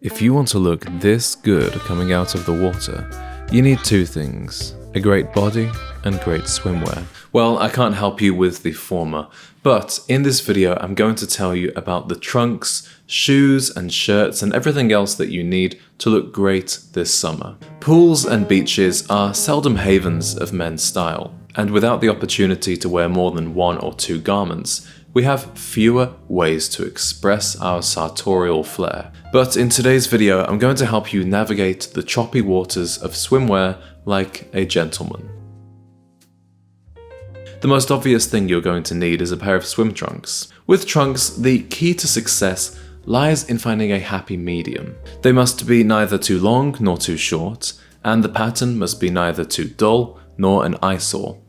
If you want to look this good coming out of the water, you need two things: a great body and great swimwear. Well, I can't help you with the former, but in this video I'm going to tell you about the trunks, shoes and shirts and everything else that you need to look great this summer. Pools and beaches are seldom havens of men's style, and without the opportunity to wear more than one or two garments, we have fewer ways to express our sartorial flair. But in today's video, I'm going to help you navigate the choppy waters of swimwear like a gentleman. The most obvious thing you're going to need is a pair of swim trunks. With trunks, the key to success lies in finding a happy medium. They must be neither too long nor too short, and the pattern must be neither too dull nor an eyesore.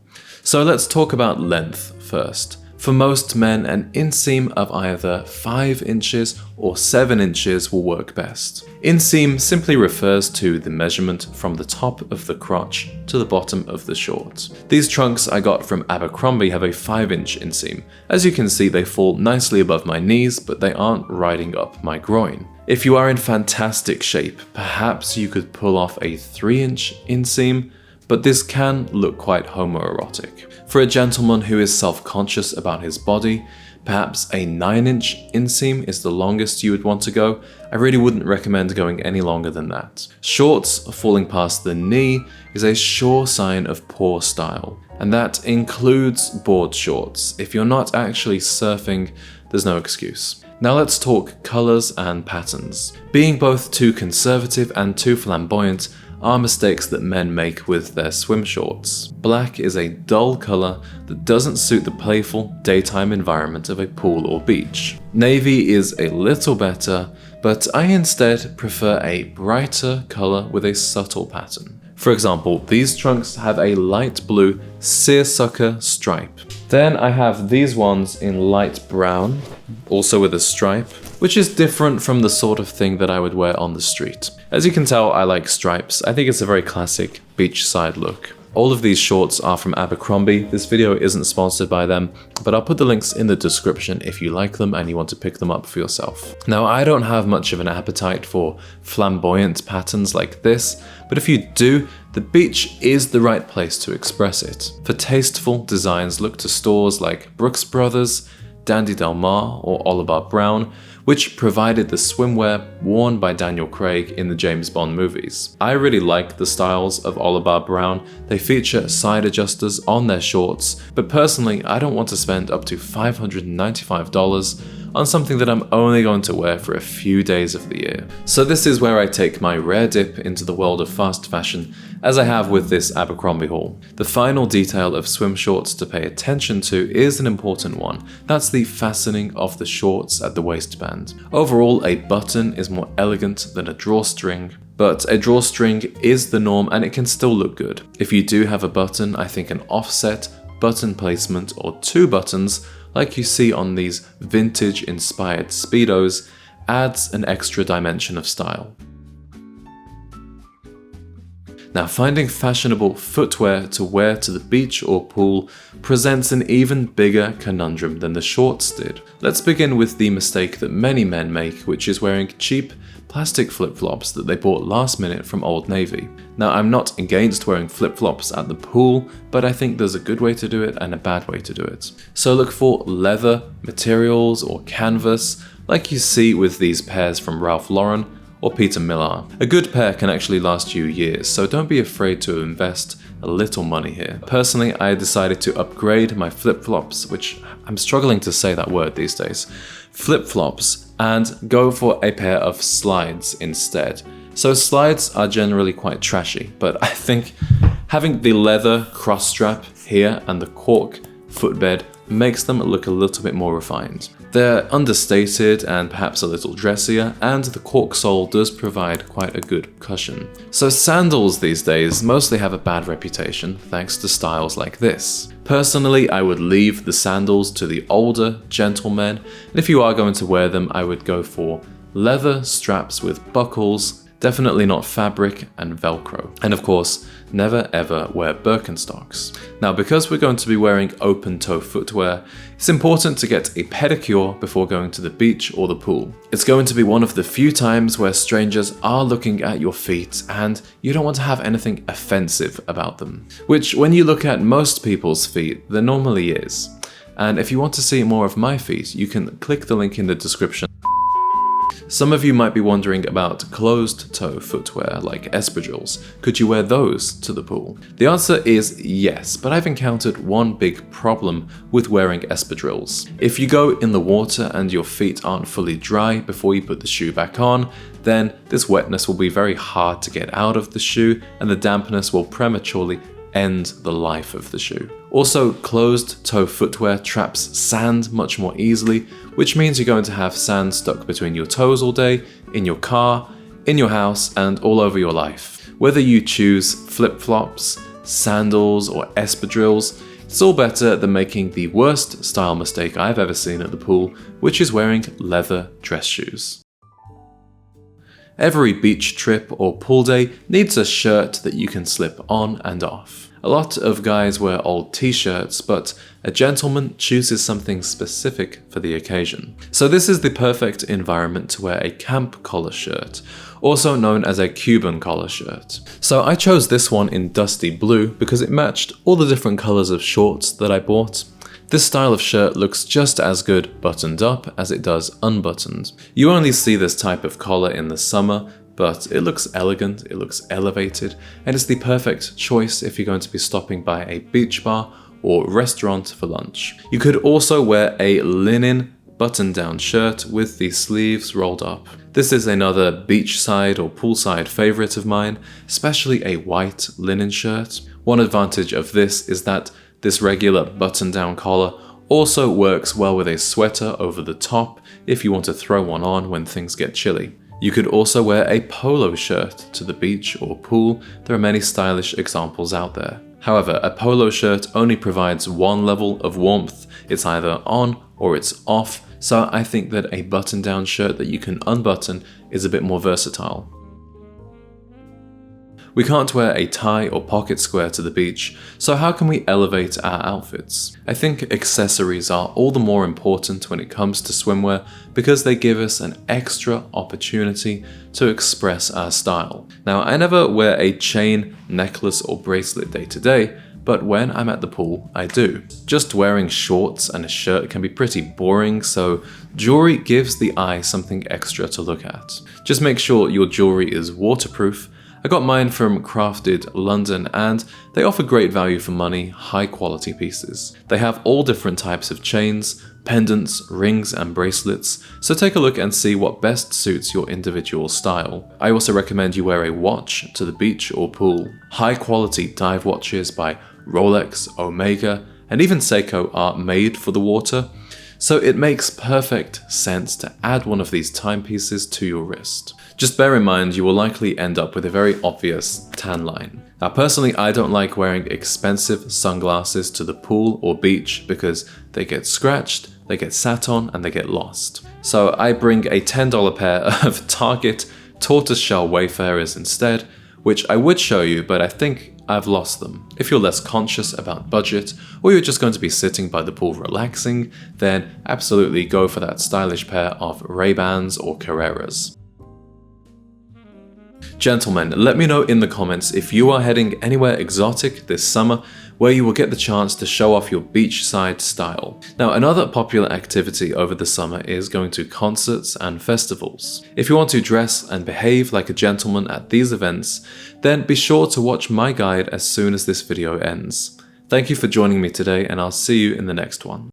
So let's talk about length first. For most men, an inseam of either 5 inches or 7 inches will work best. Inseam simply refers to the measurement from the top of the crotch to the bottom of the short. These trunks I got from Abercrombie have a 5-inch inseam. As you can see, they fall nicely above my knees, but they aren't riding up my groin. If you are in fantastic shape, perhaps you could pull off a 3-inch inseam, but this can look quite homoerotic. For a gentleman who is self-conscious about his body, perhaps a 9-inch inseam is the longest you would want to go. I really wouldn't recommend going any longer than that. Shorts falling past the knee is a sure sign of poor style, and that includes board shorts. If you're not actually surfing, there's no excuse. Now let's talk colors and patterns. Being both too conservative and too flamboyant are mistakes that men make with their swim shorts. Black is a dull color that doesn't suit the playful daytime environment of a pool or beach. Navy is a little better, but I instead prefer a brighter color with a subtle pattern. For example, these trunks have a light blue seersucker stripe. Then I have these ones in light brown, also with a stripe, which is different from the sort of thing that I would wear on the street. As you can tell, I like stripes. I think it's a very classic beachside look. All of these shorts are from Abercrombie. This video isn't sponsored by them, but I'll put the links in the description if you like them and you want to pick them up for yourself. Now, I don't have much of an appetite for flamboyant patterns like this, but if you do, the beach is the right place to express it. For tasteful designs, look to stores like Brooks Brothers, Dandy Del Mar, or Oliver Brown, which provided the swimwear worn by Daniel Craig in the James Bond movies. I really like the styles of Oliver Brown. They feature side adjusters on their shorts, but personally, I don't want to spend up to $595 on something that I'm only going to wear for a few days of the year. So this is where I take my rare dip into the world of fast fashion, as I have with this Abercrombie haul. The final detail of swim shorts to pay attention to is an important one. That's the fastening of the shorts at the waistband. Overall, a button is more elegant than a drawstring, but a drawstring is the norm and it can still look good. If you do have a button, I think an offset button placement or 2 buttons, like you see on these vintage-inspired Speedos, adds an extra dimension of style. Now, finding fashionable footwear to wear to the beach or pool presents an even bigger conundrum than the shorts did. Let's begin with the mistake that many men make, which is wearing cheap plastic flip-flops that they bought last minute from Old Navy. Now, I'm not against wearing flip-flops at the pool, but I think there's a good way to do it and a bad way to do it. So look for leather materials or canvas, like you see with these pairs from Ralph Lauren or Peter Millar. A good pair can actually last you years, so don't be afraid to invest a little money here. Personally, I decided to upgrade my flip-flops, which I'm struggling to say that word these days, flip-flops, and go for a pair of slides instead. So slides are generally quite trashy, but I think having the leather cross strap here and the cork footbed makes them look a little bit more refined. They're understated and perhaps a little dressier, and the cork sole does provide quite a good cushion. So sandals these days mostly have a bad reputation thanks to styles like this. Personally, I would leave the sandals to the older gentlemen, and if you are going to wear them, I would go for leather straps with buckles, Definitely not fabric and Velcro. And of course, never ever wear Birkenstocks. Now, because we're going to be wearing open-toe footwear, it's important to get a pedicure before going to the beach or the pool. It's going to be one of the few times where strangers are looking at your feet and you don't want to have anything offensive about them. Which, when you look at most people's feet, there normally is. And if you want to see more of my feet, you can click the link in the description. Some of you might be wondering about closed-toe footwear like espadrilles. Could you wear those to the pool? The answer is yes, but I've encountered one big problem with wearing espadrilles. If you go in the water and your feet aren't fully dry before you put the shoe back on, then this wetness will be very hard to get out of the shoe and the dampness will prematurely end the life of the shoe. Also, closed-toe footwear traps sand much more easily, which means you're going to have sand stuck between your toes all day, in your car, in your house, and all over your life. Whether you choose flip-flops, sandals, or espadrilles, it's all better than making the worst style mistake I've ever seen at the pool, which is wearing leather dress shoes. Every beach trip or pool day needs a shirt that you can slip on and off. A lot of guys wear old t-shirts, but a gentleman chooses something specific for the occasion. So this is the perfect environment to wear a camp collar shirt, also known as a Cuban collar shirt. So I chose this one in dusty blue because it matched all the different colors of shorts that I bought. This style of shirt looks just as good buttoned up as it does unbuttoned. You only see this type of collar in the summer, but it looks elegant, it looks elevated, and it's the perfect choice if you're going to be stopping by a beach bar or restaurant for lunch. You could also wear a linen button-down shirt with the sleeves rolled up. This is another beachside or poolside favorite of mine, especially a white linen shirt. One advantage of this is that this regular button-down collar also works well with a sweater over the top if you want to throw one on when things get chilly. You could also wear a polo shirt to the beach or pool. There are many stylish examples out there. However, a polo shirt only provides one level of warmth. It's either on or it's off, so I think that a button-down shirt that you can unbutton is a bit more versatile. We can't wear a tie or pocket square to the beach, so how can we elevate our outfits? I think accessories are all the more important when it comes to swimwear because they give us an extra opportunity to express our style. Now, I never wear a chain, necklace, or bracelet day to day, but when I'm at the pool, I do. Just wearing shorts and a shirt can be pretty boring, so jewelry gives the eye something extra to look at. Just make sure your jewelry is waterproof. I got mine from Crafted London and they offer great value for money, high quality pieces. They have all different types of chains, pendants, rings and bracelets, so take a look and see what best suits your individual style. I also recommend you wear a watch to the beach or pool. High quality dive watches by Rolex, Omega, and even Seiko are made for the water, so it makes perfect sense to add one of these timepieces to your wrist. Just bear in mind you will likely end up with a very obvious tan line. Now personally, I don't like wearing expensive sunglasses to the pool or beach because they get scratched, they get sat on, and they get lost. So I bring a $10 pair of Target tortoiseshell wayfarers instead, which I would show you, but I think I've lost them. If you're less conscious about budget, or you're just going to be sitting by the pool relaxing, then absolutely go for that stylish pair of Ray-Bans or Carreras. Gentlemen, let me know in the comments if you are heading anywhere exotic this summer where you will get the chance to show off your beachside style. Now, another popular activity over the summer is going to concerts and festivals. If you want to dress and behave like a gentleman at these events, then be sure to watch my guide as soon as this video ends. Thank you for joining me today, and I'll see you in the next one.